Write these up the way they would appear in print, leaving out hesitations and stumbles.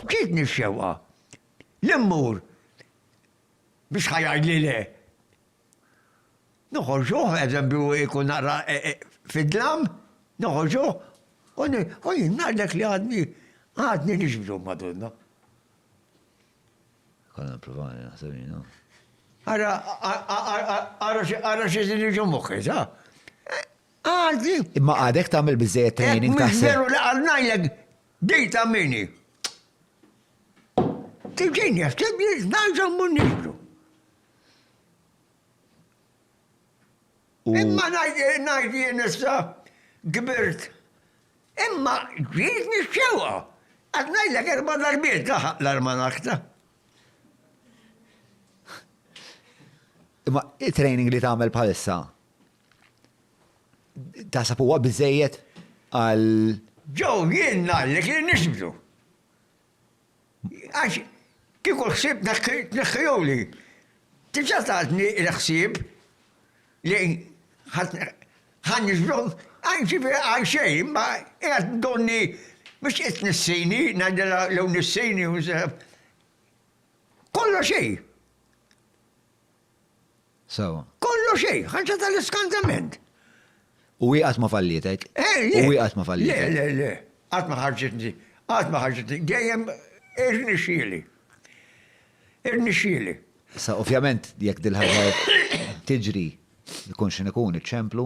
ġitni x-xewqa. L-immur biex ħajajli le. Noħorġu, eżempju, ikun naqra fid-dlam, noħorġu, u jinnallek li għadni nixbdu madonna. Konna provani, naħsebni, no? Għara xeżin iġu muħi, sa? Għadni. Imma għadek tamil bizzejet training taħseb. Veru li għalnajlek dejta minni. Tiġini, għastibni, naġan mun nixbdu. Imma najdi nissa gbirt. Imma ġiet nixxewa. Għadnajlek erba darbiet laħaq l-armanakta. Imma il-training li tagħmel bħalissa taħseb huwa biżejjed għal. Ġew jien nagħlek li nixbdu. Għax kieku ħsieb neħħejuli. Tiġa tatni l-ħsieb li ħan nixbdu għan xejn, ma għad donni mux qed nissejni, najdela lew nissejni u kollu xej. So. Kollu xej, ħanċa tal-iskantament. U għat ma fallitek? U għat ma fallitek? Le, għat ma ħarġitni, dejjem irnixili. Sa ovvjament jekk dil-ħagħa tiġri ikun x'ikun iċ-ċemplu,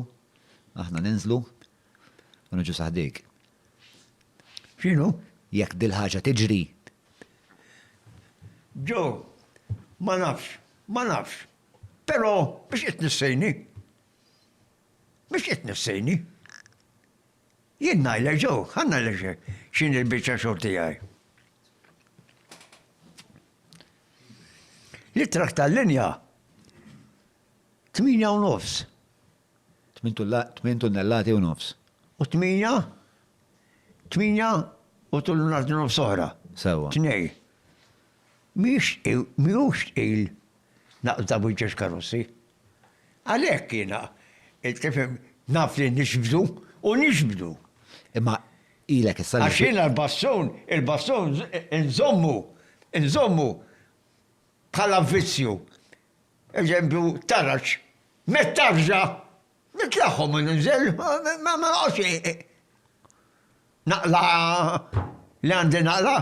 aħna ninżlu u niġu saħdik. X'inhu? Jekk dil-ħaġa tiġri. Ġo, ma nafx. Però biex qed nissejni. Jien ngħidlek ġo, ħanna lek x'in il-biċċa xogħol tiegħi. L-ittraħ tal-linja 8.5. 8 tunnellati u nofs. U 8 u tunnellati u nofs oħra. Sewa. 2. Miħux il naqta bujġeġ karossi. Għalek kiena, il-tifem naf li nixbdu. Imma ilek issa. Għaxina il-basson nżommu bħala vizzju. Eżempju, tarax, met-tarġa, nitlaħħom nżel, ma naqla li għandi naqla.